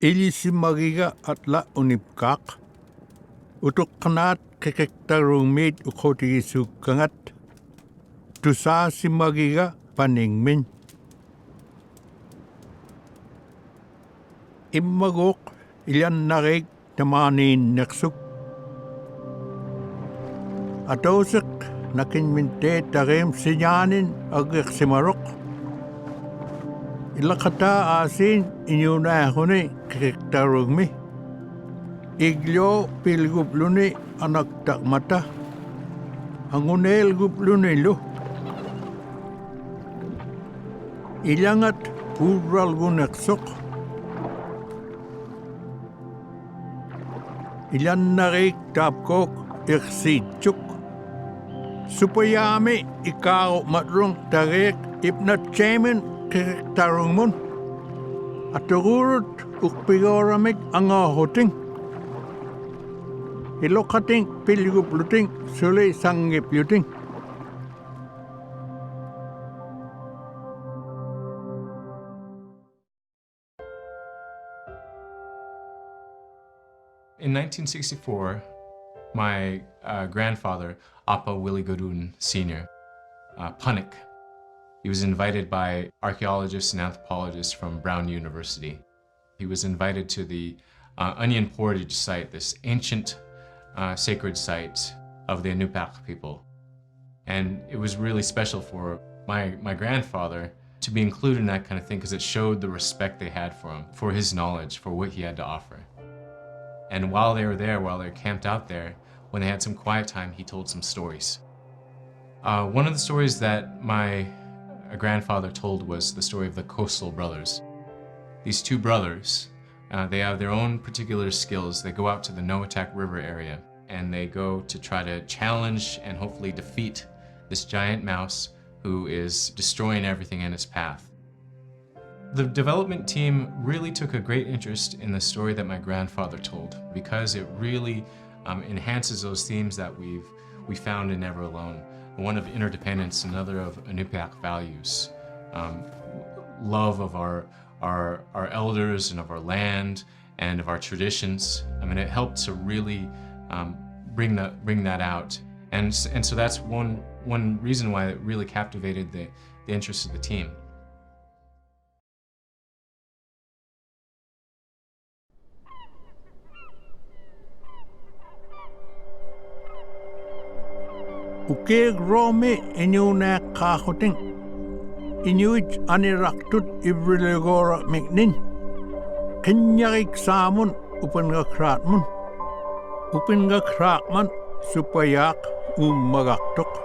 Ilisimagiga atla unipkaq. Utuqqanaat kekektarumiit uqotigisukkangat. Tusaasimagiga paningmin. Immaguq ilyannarik tamaaniinneqsuk. Atausiq nakinminte tarim sinyanin agiqsimaruq. Ilaqata aasin inyunaahuni kekektarugmi. Iglyo pilgupluni anaqtaqmata. Anguneel guplunilu. Ilyangat puurralguneqsuq. Ilyannarik taapkoq iqsiitsuk. Supayami ikaw matrung tarik ipnatsemin kekektarungmun. Atururut ukpigoramik angahoting. Ilokating pilgupluting suli sangipluting. In 1964, my grandfather, Appa Willie Godun Sr., Punnik, he was invited by archaeologists and anthropologists from Brown University. He was invited to the Onion Portage site, this ancient sacred site of the Inupiaq people. And it was really special for my grandfather to be included in that kind of thing because it showed the respect they had for him, for his knowledge, for what he had to offer. And while they were there, while they were camped out there, when they had some quiet time, he told some stories. One of the stories that my grandfather told was the story of the Coastal Brothers. These two brothers, they have their own particular skills. They go out to the Noatak River area and they go to try to challenge and hopefully defeat this giant mouse who is destroying everything in its path. The development team really took a great interest in the story that my grandfather told because it really enhances those themes that we found in Never Alone. One of interdependence, another of Inupiaq values, love of our elders and of our land and of our traditions. I mean, it helped to really bring that out, and so that's one reason why it really captivated the interest of the team. Ukeg Romi inyuna kahoting. Inuit aniraktut ivrilegora miknin. Kenyarik samun upengakratmun. Upengakratman supayak magaktok.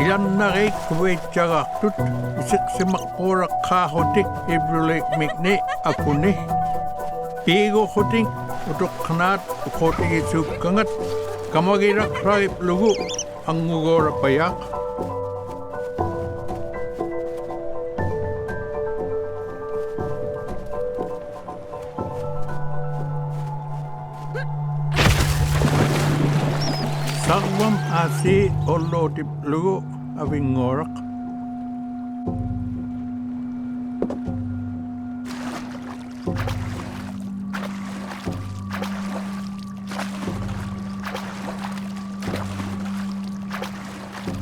Ilannarik kuwetjagaktut isiksimaqpura qahotik ibrulek mikne akune. Pigo hoting utuqqanaat uqotigisukkangat kamagirak raip lugu angugora payak. Sagwam asi ollotip lugu avingorak.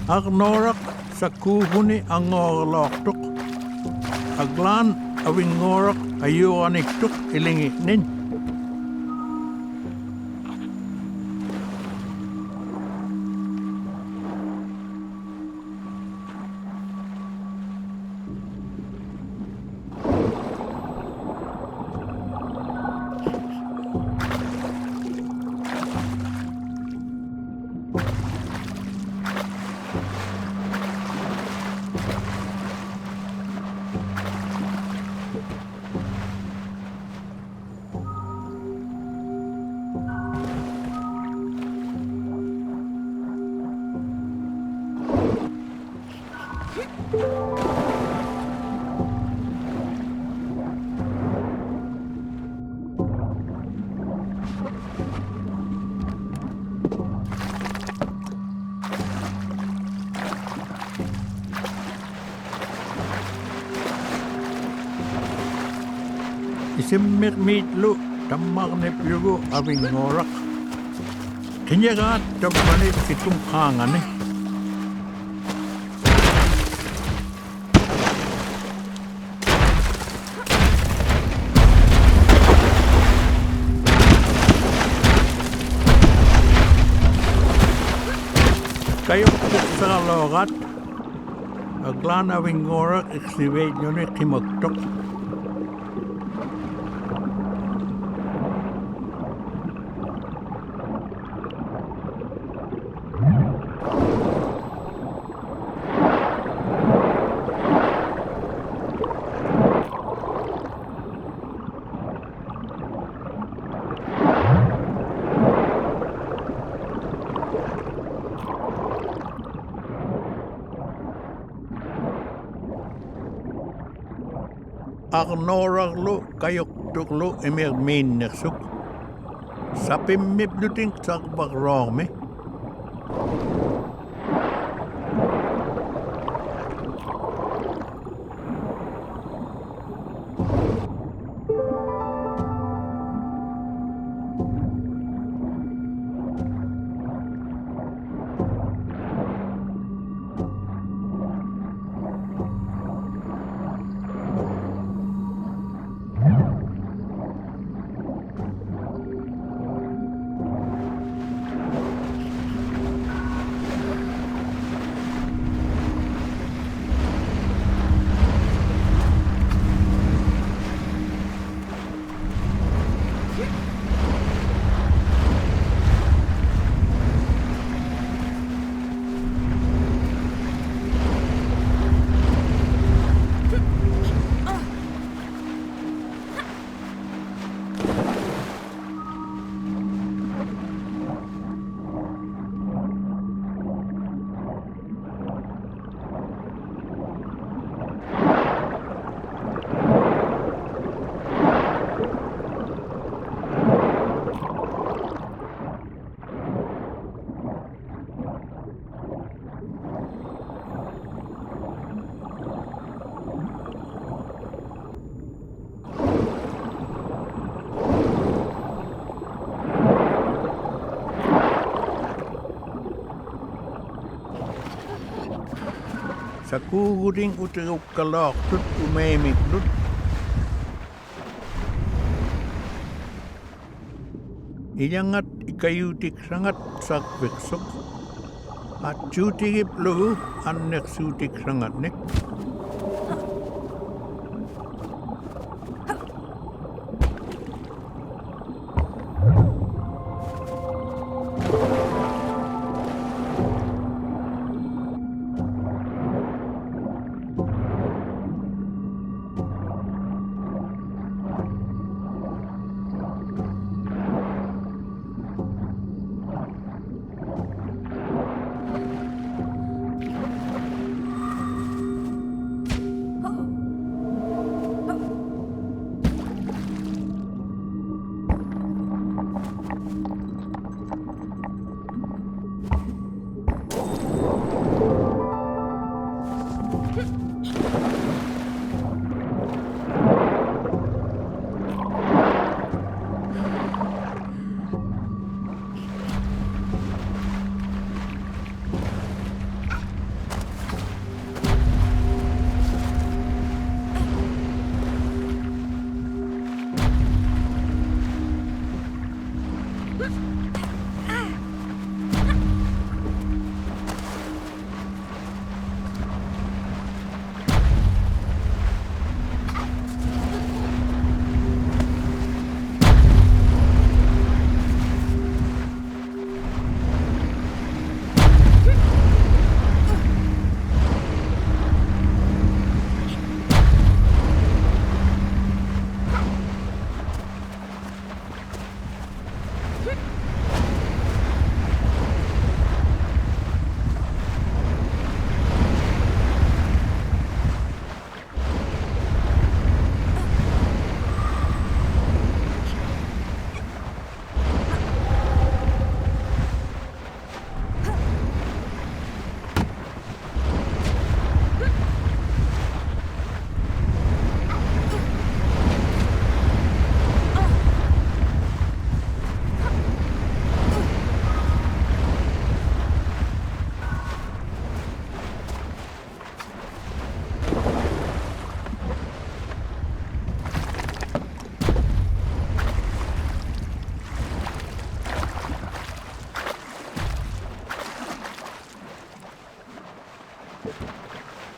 Agnorak sa kuhuni angorloktuk. Aglan avingorak ayuaniktuk ilingiknin. Isimmir miitlu tammarniplugu avingoraq. Kinyagaat tammanit situm qaangani. Kayok puksaralogat. Aglaan avingoraq iksiveit yoni qimagtok. Agnoraglu kayoktuklu emirminnersuk. Sapimmipluting sakbakrogmi. Sakuguring utirukkalortut umeemiklut. Iyangat ikayutiksangat sakviksok. At suutigiplugu annersuutiksangatnik.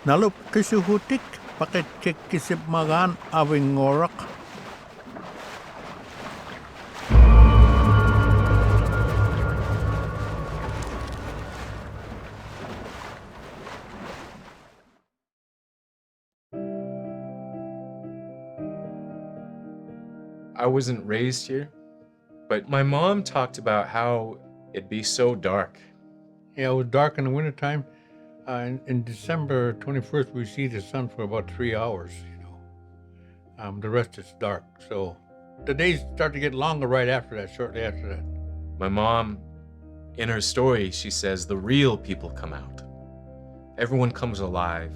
Nalup kisuhutik paket kekisip magan awing ngorak. I wasn't raised here, but my mom talked about how it'd be so dark. Yeah, it was dark in the wintertime. In December 21st, we see the sun for about 3 hours, the rest is dark. So the days start to get longer right after that, shortly after that. My mom, in her story, she says the real people come out. Everyone comes alive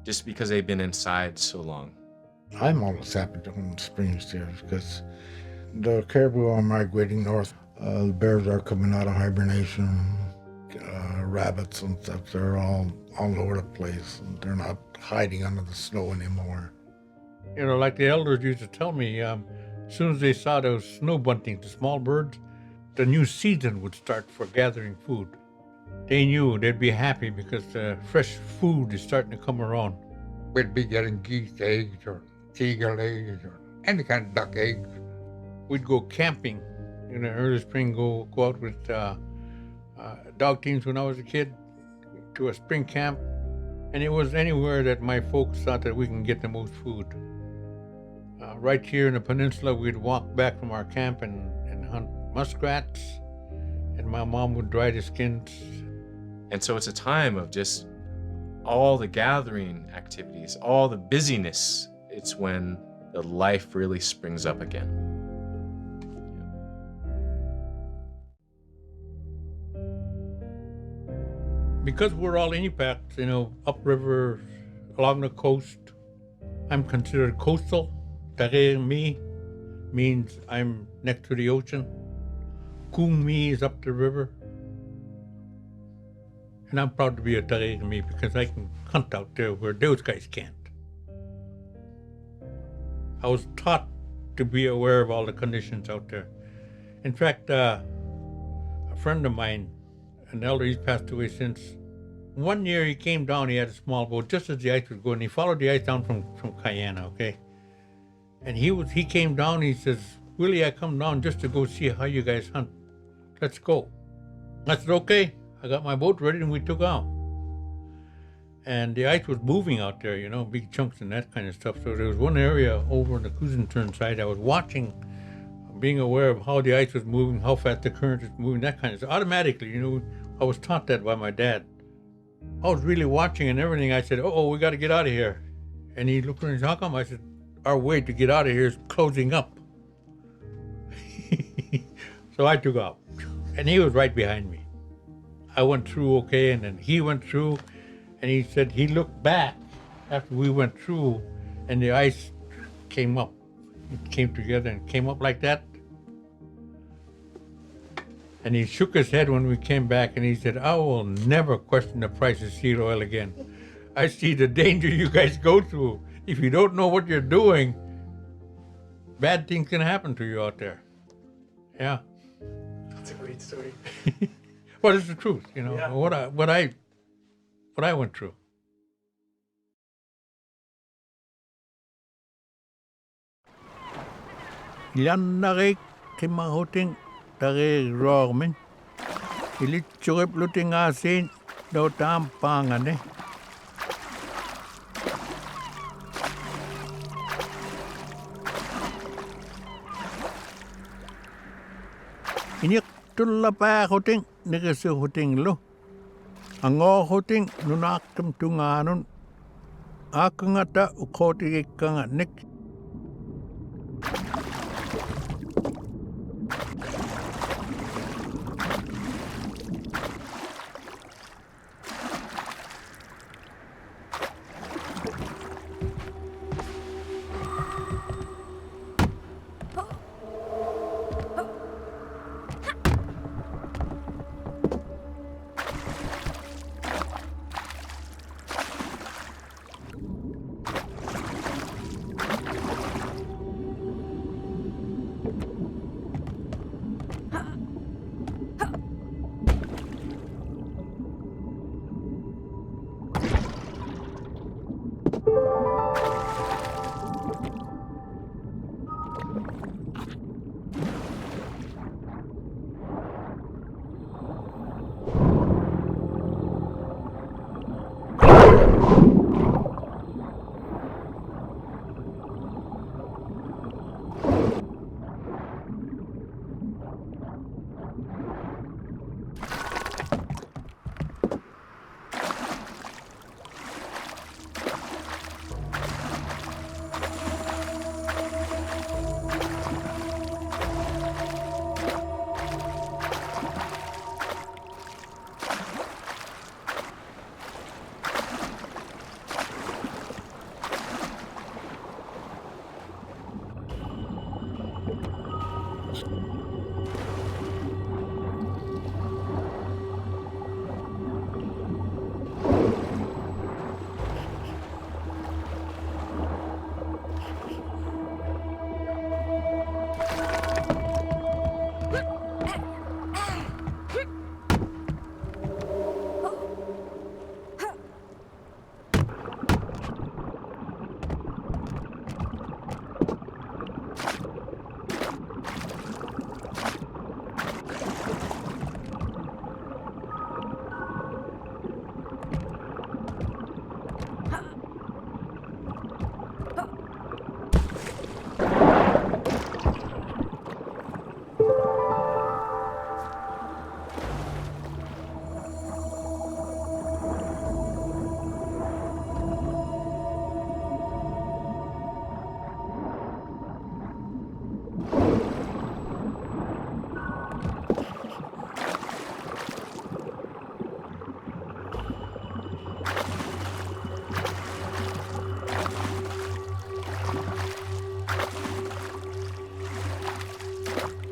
just because they've been inside so long. I'm almost happy when spring is here because the caribou are migrating north. The bears are coming out of hibernation. Rabbits and stuff, they're all over the place. And they're not hiding under the snow anymore. Like the elders used to tell me, as soon as they saw those snow buntings, the small birds, the new season would start for gathering food. They knew they'd be happy because fresh food is starting to come around. We'd be getting geese eggs or seagull eggs or any kind of duck eggs. We'd go camping in the early spring, go out with dog teams when I was a kid to a spring camp. And it was anywhere that my folks thought that we can get the most food. Right here in the peninsula, we'd walk back from our camp and hunt muskrats. And my mom would dry the skins. And so it's a time of just all the gathering activities, all the busyness. It's when the life really springs up again. Because we're all Inupiats, upriver, along the coast, I'm considered coastal. Tare mi means I'm next to the ocean. Kung mi is up the river. And I'm proud to be a Tare mi because I can hunt out there where those guys can't. I was taught to be aware of all the conditions out there. In fact, a friend of mine, an elder, he's passed away since. One year he came down, he had a small boat just as the ice was going. He followed the ice down from Cayena, okay? And he came down, he says, Willie, I come down just to go see how you guys hunt. Let's go. I said, okay. I got my boat ready and we took out. And the ice was moving out there, big chunks and that kind of stuff. So there was one area over on the cruising turn side I was watching, being aware of how the ice was moving, how fast the current was moving, that kind of stuff. Automatically, I was taught that by my dad. I was really watching and everything. I said, we got to get out of here. And he looked at me and said, how come? I said, our way to get out of here is closing up. So I took off. And he was right behind me. I went through okay, and then he went through, and he said he looked back after we went through, and the ice came up. It came together and came up like that. And he shook his head when we came back, and he said, I will never question the price of seed oil again. I see the danger you guys go through. If you don't know what you're doing, bad things can happen to you out there. Yeah. That's a great story. Well, it's the truth, Yeah. what I went through. Yannarik kimahuting tare rormen. Ilit churip luting asin do tam pangane. Inik tulla pa huting nikasu huting lo. Ango huting nunakam tunganun. Akangata ukoti kanganik.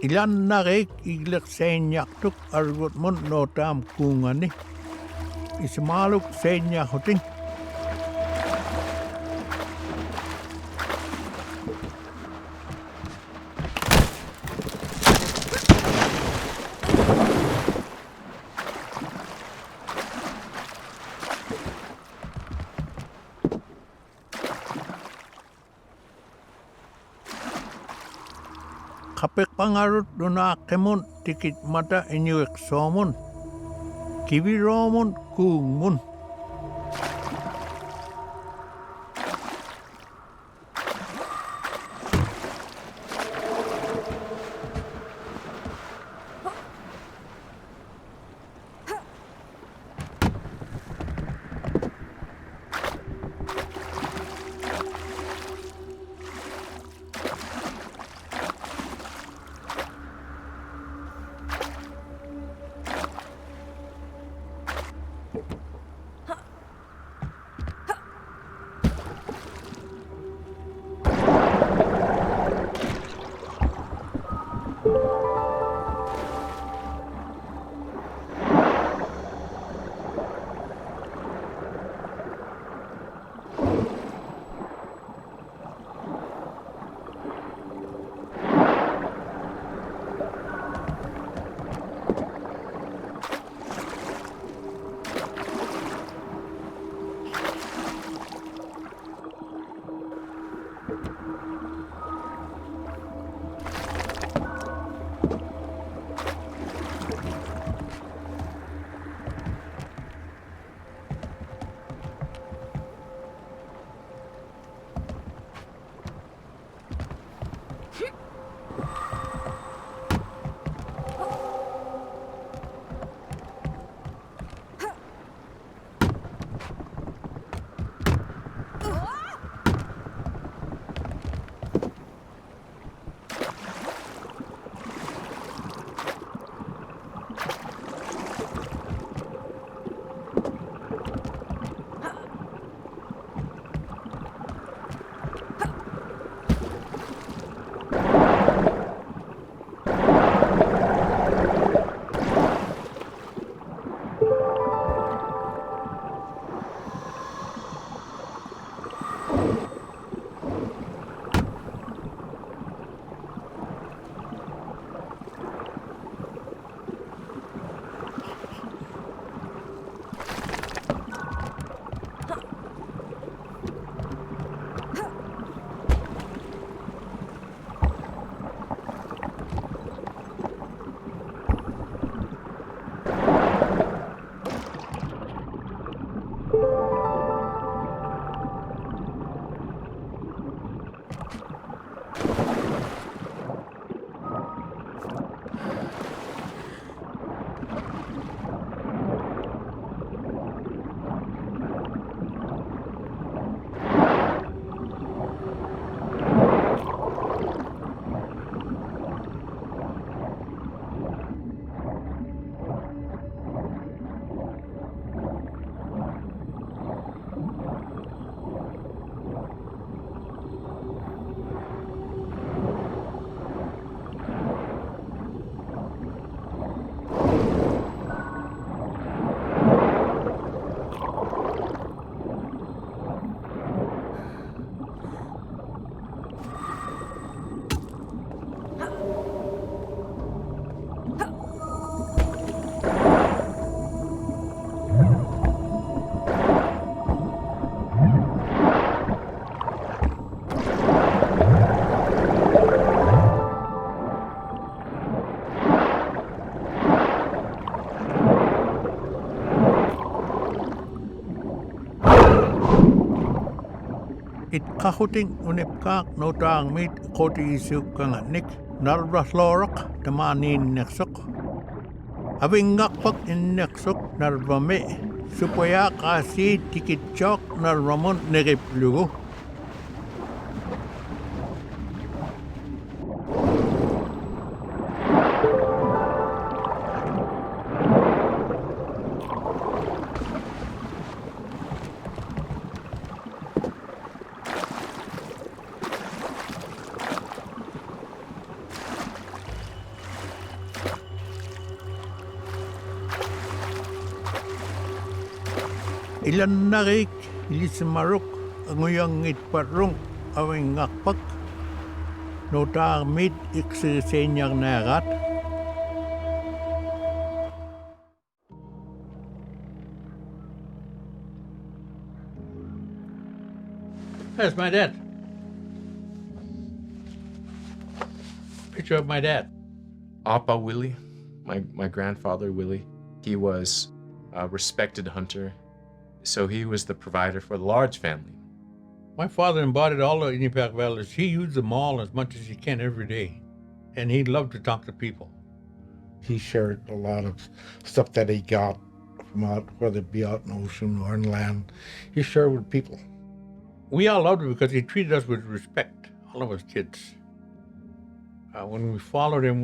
Ilan na rek iglak senyak argot mon no tam kungani. Ismaluk senyak hoting. Kapek pangarut duna kemon tikit mata inyuek somon. Kiwi romon kungun. kahuting unipkak notang mit koti isuk kanganik narvaslorak tamanin neksok. Avingakpak in neksok narvame supaya kasi tikitchok narvamon negiplugu. Ilan narik, ilismaruk, nguyangit parung, awing ngakpak, notar mit iksisenyang narat. That's my dad. Picture of my dad. Appa Willie, my grandfather Willie, he was a respected hunter. So he was the provider for the large family. My father embodied all the Inupiaq values. He used them all as much as he can every day. And he loved to talk to people. He shared a lot of stuff that he got from out, whether it be out in the ocean or in land. He shared with people. We all loved him because he treated us with respect, all of us kids. When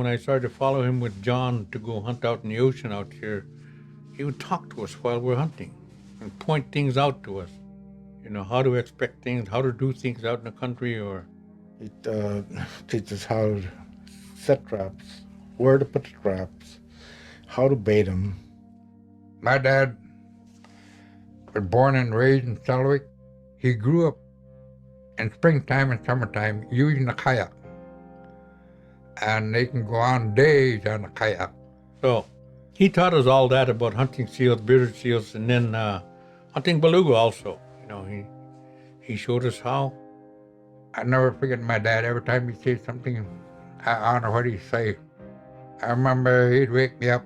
I started to follow him with John to go hunt out in the ocean out here, he would talk to us while we're hunting and point things out to us. You know, how to expect things, how to do things out in the country, or... It teaches how to set traps, where to put the traps, how to bait them. My dad was born and raised in Selwick. He grew up in springtime and summertime using a kayak. And they can go on days on a kayak. So, he taught us all that about hunting seals, bearded seals, and then hunting beluga also. You know, he showed us how. I never forget my dad. Every time he'd say something, I don't know what he'd say. I remember he'd wake me up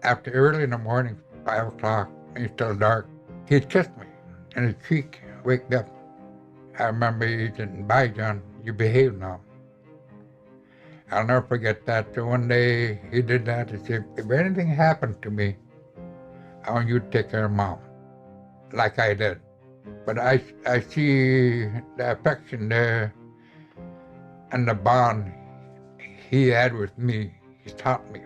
after early in the morning, 5 o'clock, when it's still dark. He'd kiss me in his cheek, wake me up. I remember he said, "Bye, John, you behave now." I'll never forget that. So one day he did that. He said, "If anything happened to me, I want you to take care of Mom," like I did. But I see the affection there and the bond he had with me. He taught me.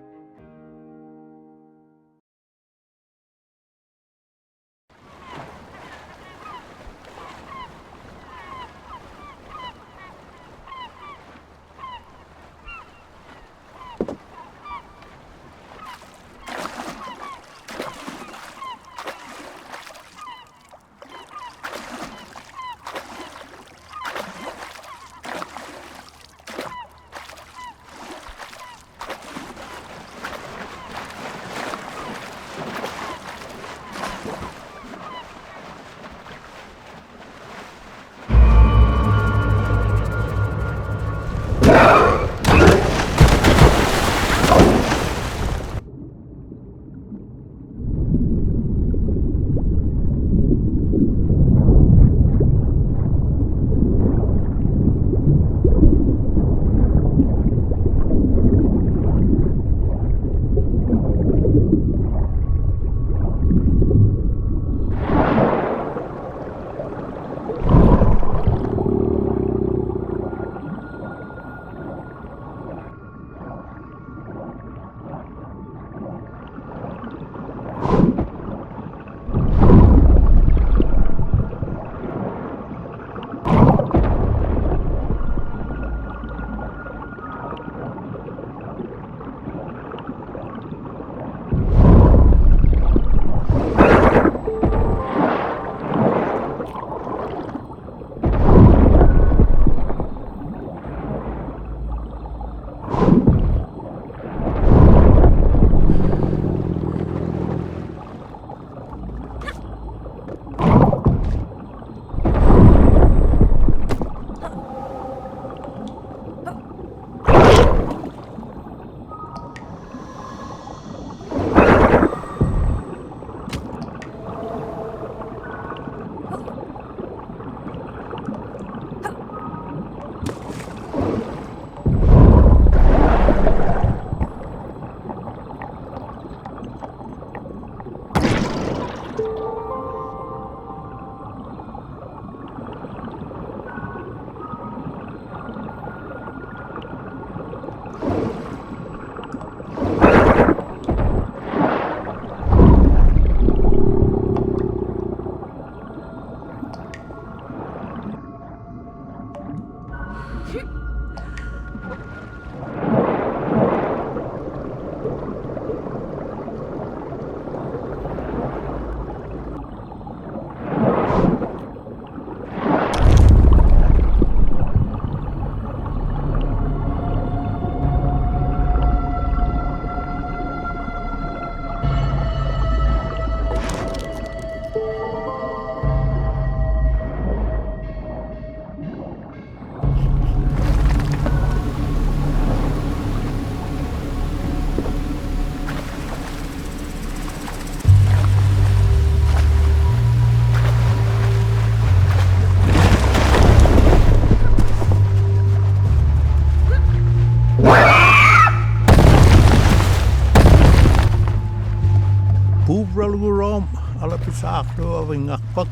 gurom alapisak do awing akpak.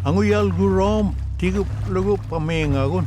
Anguyal gurom tigup lugup pamengagun.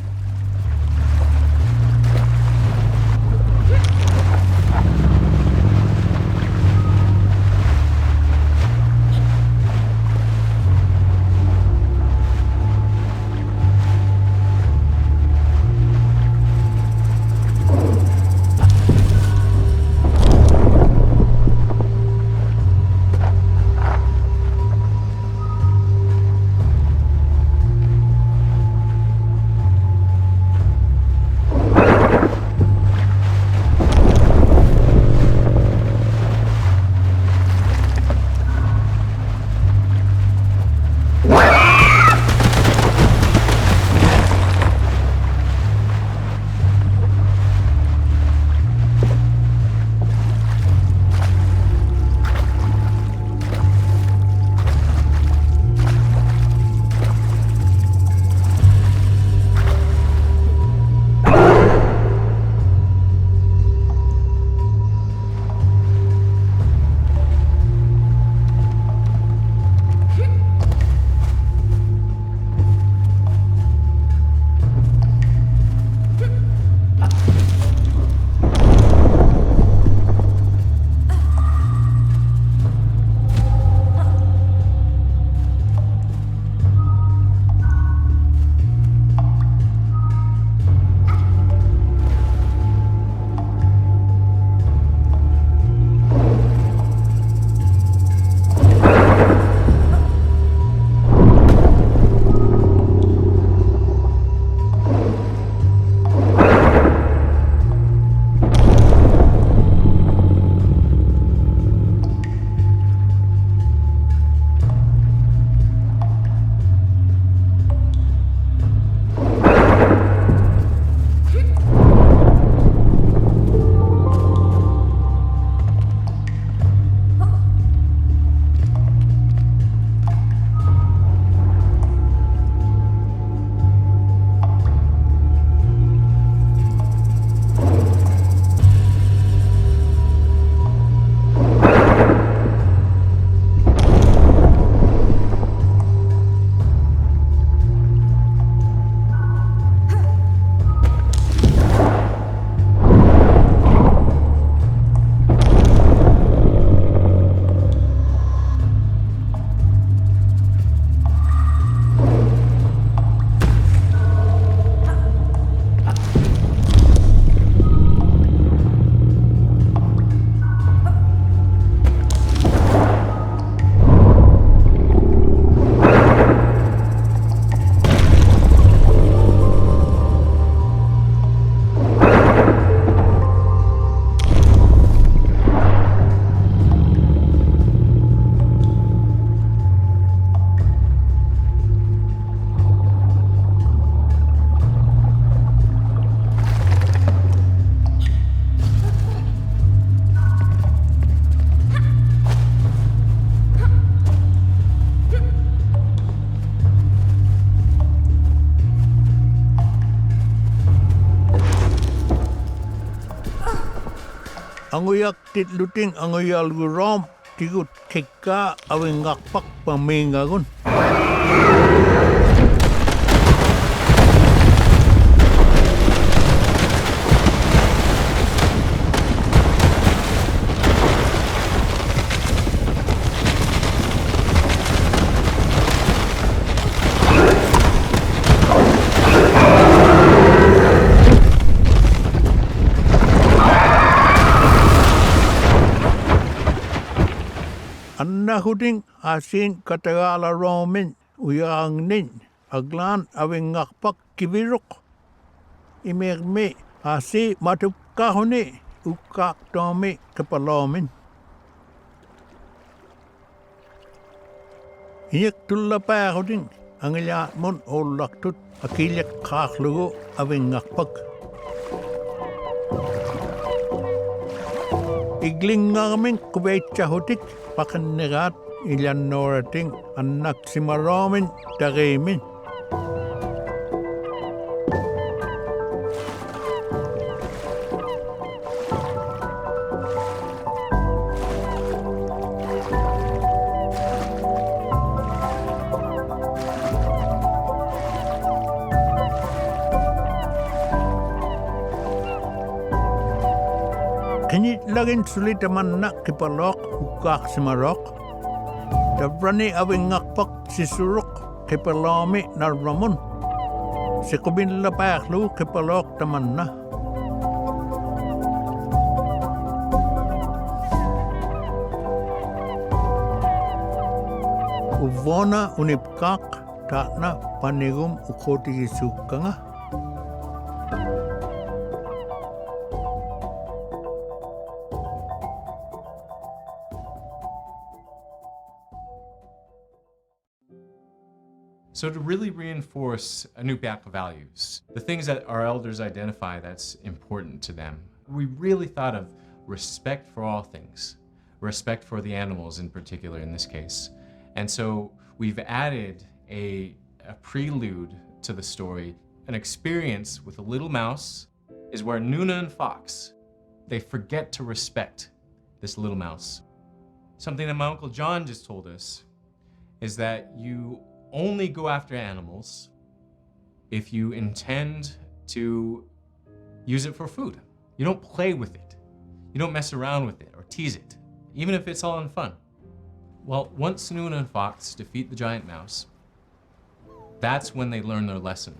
Anguyak titluting anguyal gurom tigut keka awing ngakpak pamengagun. Huding asin katagala romin uyang nin aglan awing ngakpak kibirok imerme asi matukahoni ukak tomi kapalomin iyak tulla pa huding angilya mon olaktut akilyak kaklugo awing ngakpak igling ngamin kubetsa hutik pakan negat ilan norating anak si maromin tagaimin. Kinit lagin sulit man na kipalok hukak si Marok. Dabrani awing ngakpak si Suruk kipalami na Ramon. Si kubin lapaklu kipalok taman na. Uvona unipkak tak na panigum ukoti suka nga. So to really reinforce Inupiaq values, the things that our elders identify that's important to them, we really thought of respect for all things, respect for the animals in particular in this case. And so we've added a prelude to the story. An experience with a little mouse is where Nuna and Fox, they forget to respect this little mouse. Something that my Uncle John just told us is that you only go after animals if you intend to use it for food. You don't play with it. You don't mess around with it or tease it, even if it's all in fun. Well, once Nuna and Fox defeat the giant mouse, that's when they learn their lesson,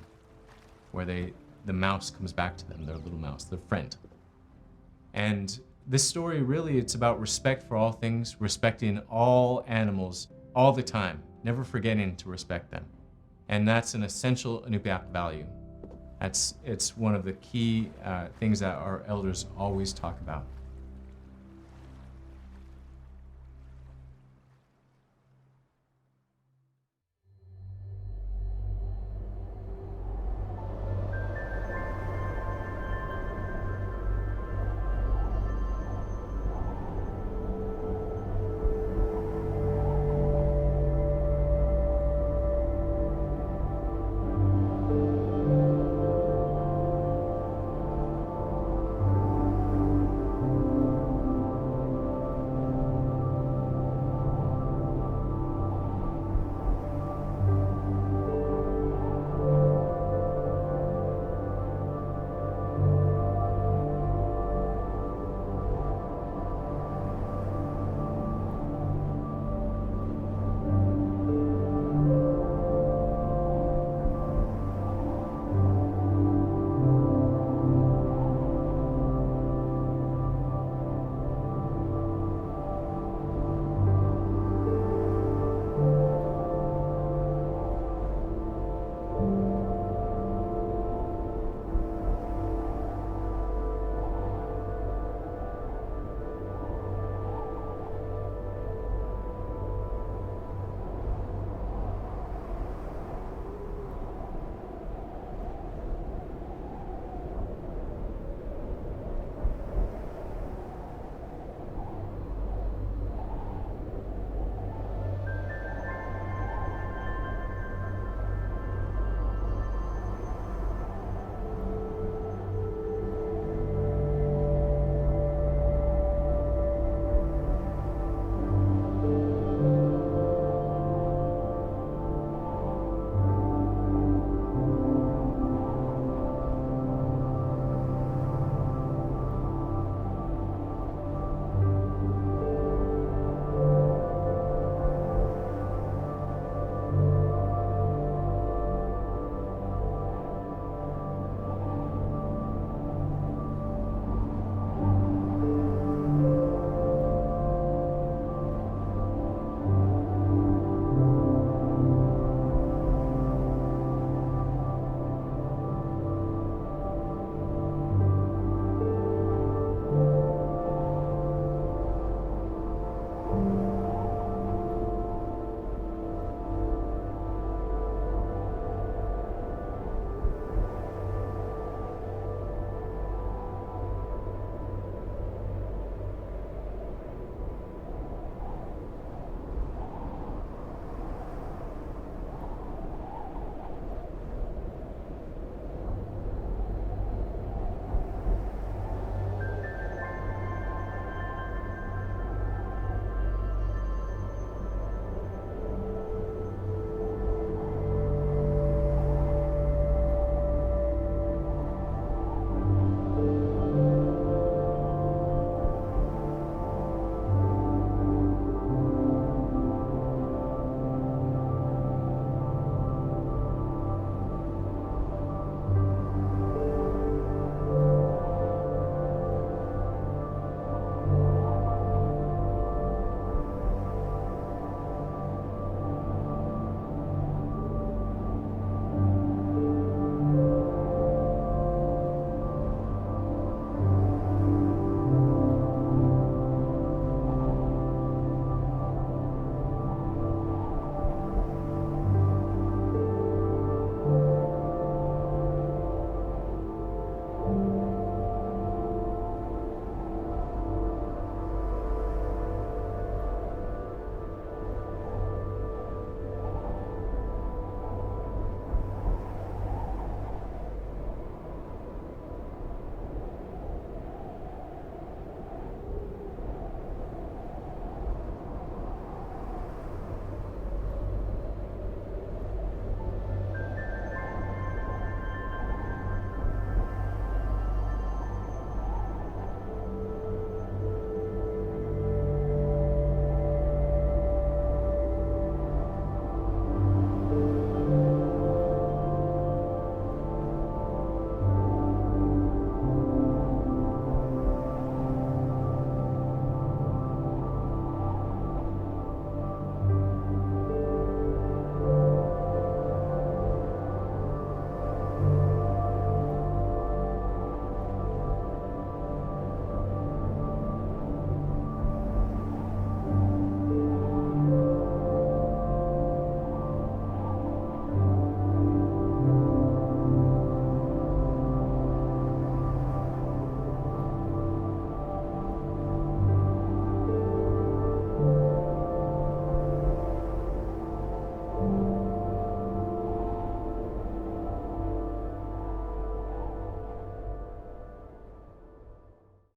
where the mouse comes back to them, their little mouse, their friend. And this story really, it's about respect for all things, respecting all animals all the time, never forgetting to respect them. And that's an essential Inupiaq value. It's one of the key things that our elders always talk about.